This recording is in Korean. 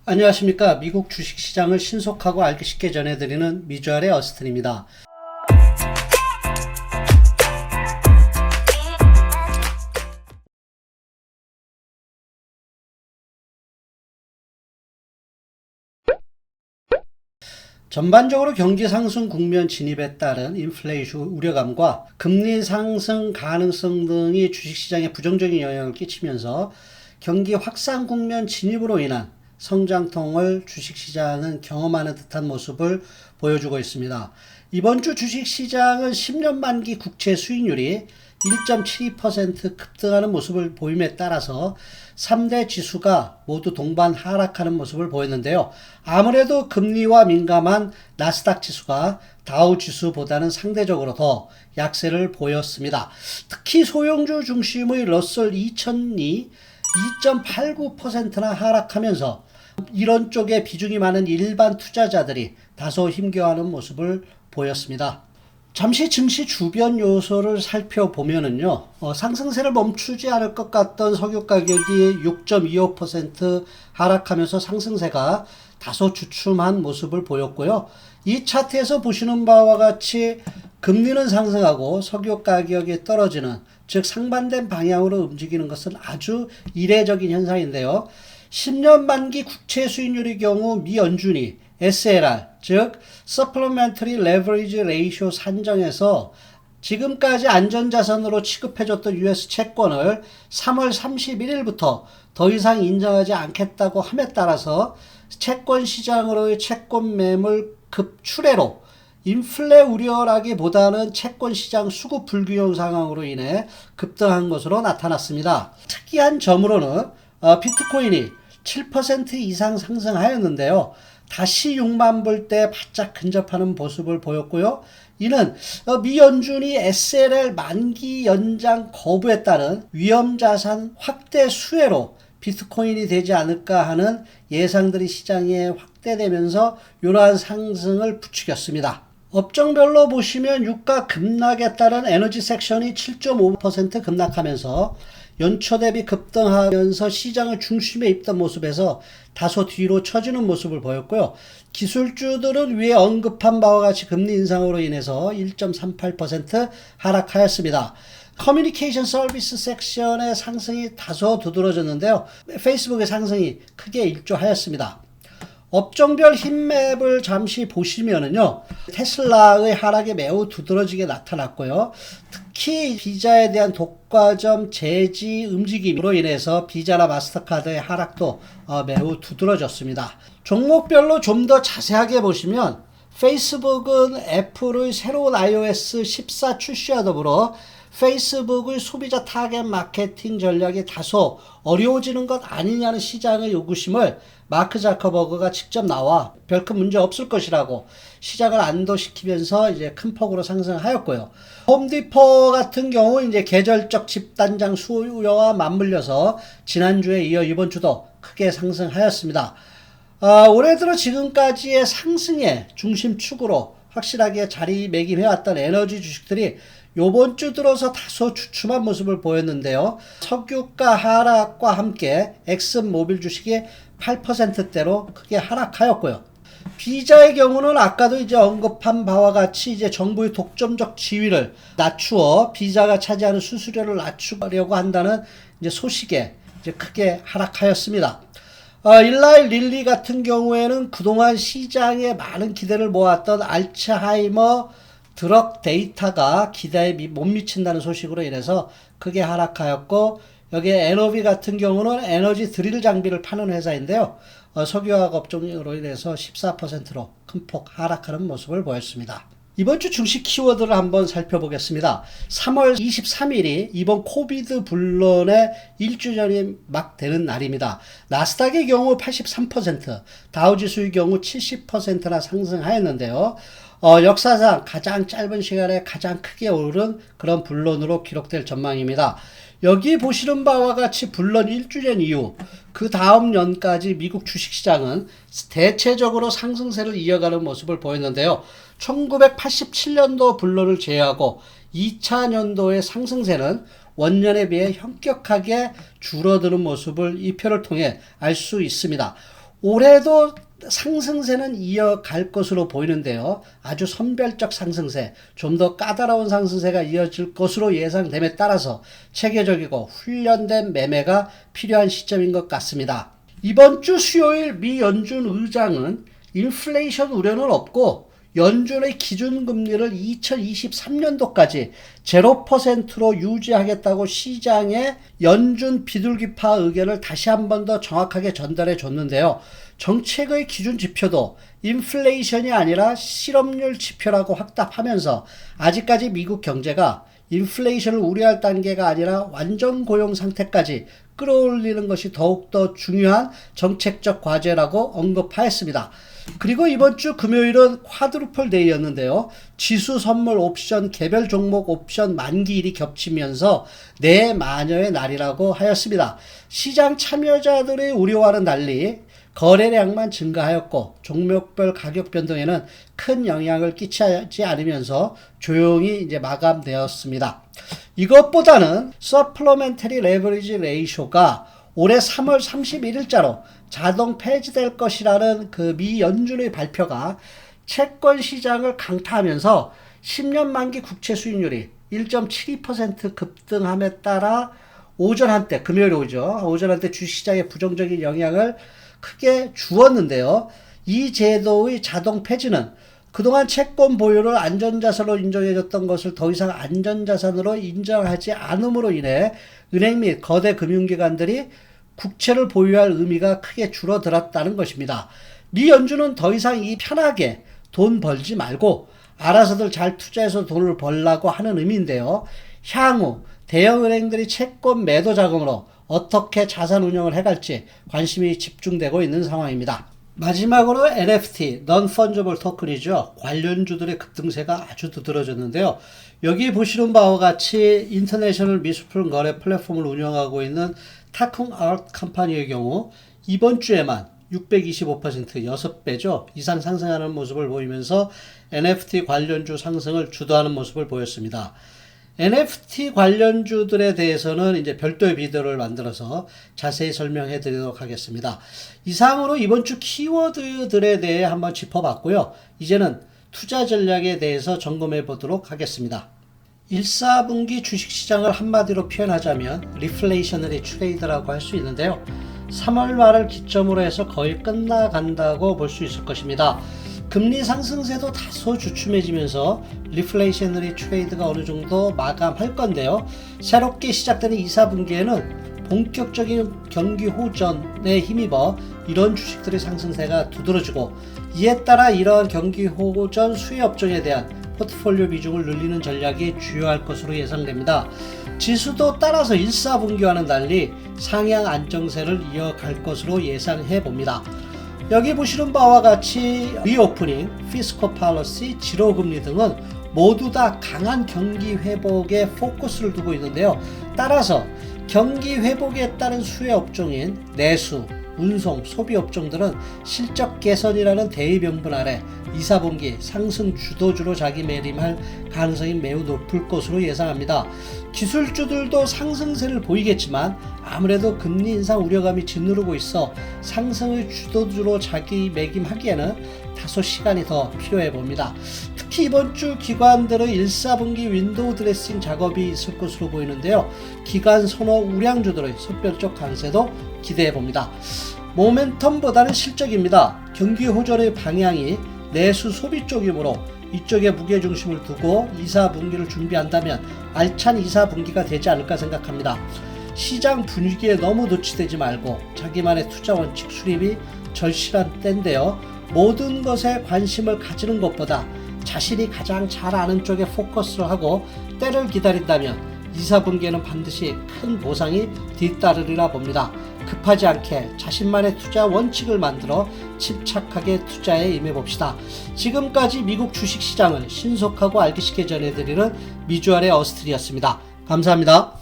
안녕하십니까. 미국 주식시장을 신속하고 알기 쉽게 전해드리는 미주알의 어스틴입니다. 전반적으로 경기 상승 국면 진입에 따른 인플레이션 우려감과 금리 상승 가능성 등이 주식시장에 부정적인 영향을 끼치면서 경기 확산 국면 진입으로 인한 성장통을 주식시장은 경험하는 듯한 모습을 보여주고 있습니다. 이번 주 주식시장은 10년 만기 국채 수익률이 1.72% 급등하는 모습을 보임에 따라서 3대 지수가 모두 동반 하락하는 모습을 보였는데요. 아무래도 금리와 민감한 나스닥 지수가 다우 지수보다는 상대적으로 더 약세를 보였습니다. 특히 소형주 중심의 러셀 2000이 2.89%나 하락하면서 이런 쪽에 비중이 많은 일반 투자자들이 다소 힘겨워하는 모습을 보였습니다. 잠시 증시 주변 요소를 살펴보면은요, 상승세를 멈추지 않을 것 같던 석유 가격이 6.25% 하락하면서 상승세가 다소 주춤한 모습을 보였고요. 이 차트에서 보시는 바와 같이 금리는 상승하고 석유 가격이 떨어지는, 즉 상반된 방향으로 움직이는 것은 아주 이례적인 현상인데요. 10년 만기 국채 수익률의 경우 미 연준이 SLR, 즉 Supplementary Leverage Ratio 산정에서 지금까지 안전자산으로 취급해줬던 US 채권을 3월 31일부터 더 이상 인정하지 않겠다고 함에 따라서 채권 시장으로의 채권 매물 급출회로 인플레 우려라기보다는 채권 시장 수급 불균형 상황으로 인해 급등한 것으로 나타났습니다. 특이한 점으로는 비트코인이 7% 이상 상승하였는데요. 다시 6만 불대 바짝 근접하는 모습을 보였고요. 이는 미 연준이 SLR 만기 연장 거부에 따른 위험자산 확대 수혜로 비트코인이 되지 않을까 하는 예상들이 시장에 확대되면서 이러한 상승을 부추겼습니다. 업종별로 보시면 유가 급락에 따른 에너지 섹션이 7.5% 급락하면서 연초 대비 급등하면서 시장을 중심에 있던 모습에서 다소 뒤로 처지는 모습을 보였고요. 기술주들은 위에 언급한 바와 같이 금리 인상으로 인해서 1.38% 하락하였습니다. 커뮤니케이션 서비스 섹션의 상승이 다소 두드러졌는데요. 페이스북의 상승이 크게 일조하였습니다. 업종별 힙맵을 잠시 보시면은요, 테슬라의 하락이 매우 두드러지게 나타났고요. 특히 비자에 대한 독과점 제지 움직임으로 인해서 비자나 마스터카드의 하락도 매우 두드러졌습니다. 종목별로 좀 더 자세하게 보시면 페이스북은 애플의 새로운 iOS 14 출시와 더불어 페이스북의 소비자 타겟 마케팅 전략이 다소 어려워지는 것 아니냐는 시장의 요구심을 마크 자커버그가 직접 나와 별큰 문제 없을 것이라고 시장을 안도시키면서 이제 큰 폭으로 상승하였고요. 홈디포 같은 경우 이제 계절적 집단장 수요와 맞물려서 지난주에 이어 이번 주도 크게 상승하였습니다. 올해 들어 지금까지의 상승의 중심축으로 확실하게 자리매김해왔던 에너지 주식들이 요번 주 들어서 다소 주춤한 모습을 보였는데요. 석유가 하락과 함께 엑슨모빌 주식이 8%대로 크게 하락하였고요. 비자의 경우는 아까도 이제 언급한 바와 같이 이제 정부의 독점적 지위를 낮추어 비자가 차지하는 수수료를 낮추려고 한다는 이제 소식에 이제 크게 하락하였습니다. 일라이 릴리 같은 경우에는 그동안 시장에 많은 기대를 모았던 알츠하이머 드럭 데이터가 기대에 못 미친다는 소식으로 인해서 크게 하락하였고, 여기에 NOV 같은 경우는 에너지 드릴 장비를 파는 회사인데요. 석유화학 업종으로 인해서 14%로 큰 폭 하락하는 모습을 보였습니다. 이번 주 주식 키워드를 한번 살펴보겠습니다. 3월 23일이 이번 코비드 분란의 1주년이 막 되는 날입니다. 나스닥의 경우 83%, 다우지수의 경우 70%나 상승하였는데요. 역사상 가장 짧은 시간에 가장 크게 오른 그런 분란으로 기록될 전망입니다. 여기 보시는 바와 같이 분란 1주년 이후 그 다음 년까지 미국 주식시장은 대체적으로 상승세를 이어가는 모습을 보였는데요. 1987년도 분란을 제외하고 2000년도의 상승세는 원년에 비해 현격하게 줄어드는 모습을 이 표를 통해 알 수 있습니다. 올해도 상승세는 이어갈 것으로 보이는데요. 아주 선별적 상승세, 좀 더 까다로운 상승세가 이어질 것으로 예상됨에 따라서 체계적이고 훈련된 매매가 필요한 시점인 것 같습니다. 이번 주 수요일 미 연준 의장은 인플레이션 우려는 없고 연준의 기준금리를 2023년도까지 0%로 유지하겠다고 시장에 연준 비둘기파 의견을 다시 한 번 더 정확하게 전달해 줬는데요. 정책의 기준 지표도 인플레이션이 아니라 실업률 지표라고 확답하면서 아직까지 미국 경제가 인플레이션을 우려할 단계가 아니라 완전 고용 상태까지 끌어올리는 것이 더욱더 중요한 정책적 과제라고 언급하였습니다. 그리고 이번 주 금요일은 쿼드루플 데이였는데요. 지수 선물 옵션 개별 종목 옵션 만기일이 겹치면서 내마녀의 날이라고 하였습니다. 시장 참여자들의 우려와는 달리 거래량만 증가하였고 종목별 가격 변동에는 큰 영향을 끼치지 않으면서 조용히 이제 마감되었습니다. 이것보다는 서플러멘터리 레버리지 레이쇼가 올해 3월 31일자로 자동 폐지될 것이라는 그 미 연준의 발표가 채권 시장을 강타하면서 10년 만기 국채 수익률이 1.72% 급등함에 따라 오전 한때, 금요일 오전 한때 주시장에 부정적인 영향을 크게 주었는데요. 이 제도의 자동 폐지는 그동안 채권 보유를 안전자산으로 인정해줬던 것을 더 이상 안전자산으로 인정하지 않음으로 인해 은행 및 거대 금융기관들이 국채를 보유할 의미가 크게 줄어들었다는 것입니다. 미 연준은 더 이상 이 편하게 돈 벌지 말고 알아서들 잘 투자해서 돈을 벌라고 하는 의미인데요. 향후 대형은행들이 채권 매도 자금으로 어떻게 자산 운영을 해갈지 관심이 집중되고 있는 상황입니다. 마지막으로 NFT, Non-Fungible Token이죠. 관련주들의 급등세가 아주 두드러졌는데요. 여기 보시는 바와 같이 인터내셔널 미술품 거래 플랫폼을 운영하고 있는 타쿵 아트 컴퍼니의 경우 이번 주에만 625% 6배죠. 이상 상승하는 모습을 보이면서 NFT 관련주 상승을 주도하는 모습을 보였습니다. NFT 관련주들에 대해서는 이제 별도의 비디오를 만들어서 자세히 설명해 드리도록 하겠습니다. 이상으로 이번 주 키워드들에 대해 한번 짚어봤고요. 이제는 투자 전략에 대해서 점검해 보도록 하겠습니다. 1, 4분기 주식시장을 한마디로 표현하자면 리플레이셔너리 트레이드라고 할 수 있는데요. 3월 말을 기점으로 해서 거의 끝나간다고 볼 수 있을 것입니다. 금리 상승세도 다소 주춤해지면서 리플레이셔너리 트레이드가 어느 정도 마감할 건데요. 새롭게 시작되는 2, 4분기에는 본격적인 경기 호전에 힘입어 이런 주식들의 상승세가 두드러지고 이에 따라 이러한 경기 호전 수혜 업종에 대한 포트폴리오 비중을 늘리는 전략이 주요할 것으로 예상됩니다. 지수도 따라서 1, 4분기와는 달리 상향 안정세를 이어갈 것으로 예상해 봅니다. 여기 보시는 바와 같이 리오프닝, 피스컬 팔러시, 지로금리 등은 모두 다 강한 경기 회복에 포커스를 두고 있는데요. 따라서 경기 회복에 따른 수혜 업종인 내수, 운송, 소비 업종들은 실적 개선이라는 대의명분 아래 2, 4분기 상승 주도주로 자기매림할 가능성이 매우 높을 것으로 예상합니다. 기술주들도 상승세를 보이겠지만 아무래도 금리 인상 우려감이 짓누르고 있어 상승의 주도주로 자기매김하기에는 다소 시간이 더 필요해 봅니다. 특히 이번 주 기관들의 1, 4분기 윈도우 드레싱 작업이 있을 것으로 보이는데요. 기관 선호 우량주들의 선별적 강세도 기대해 봅니다. 모멘텀보다는 실적입니다. 경기 호전의 방향이 내수 소비 쪽이므로 이쪽에 무게중심을 두고 2, 4분기를 준비한다면 알찬 2, 4분기가 되지 않을까 생각합니다. 시장 분위기에 너무 노출되지 말고 자기만의 투자 원칙 수립이 절실한 때인데요. 모든 것에 관심을 가지는 것보다 자신이 가장 잘 아는 쪽에 포커스를 하고 때를 기다린다면 2, 4분기에는 반드시 큰 보상이 뒤따르리라 봅니다. 급하지 않게 자신만의 투자 원칙을 만들어 침착하게 투자에 임해봅시다. 지금까지 미국 주식시장을 신속하고 알기 쉽게 전해드리는 미주알의 어스트리였습니다. 감사합니다.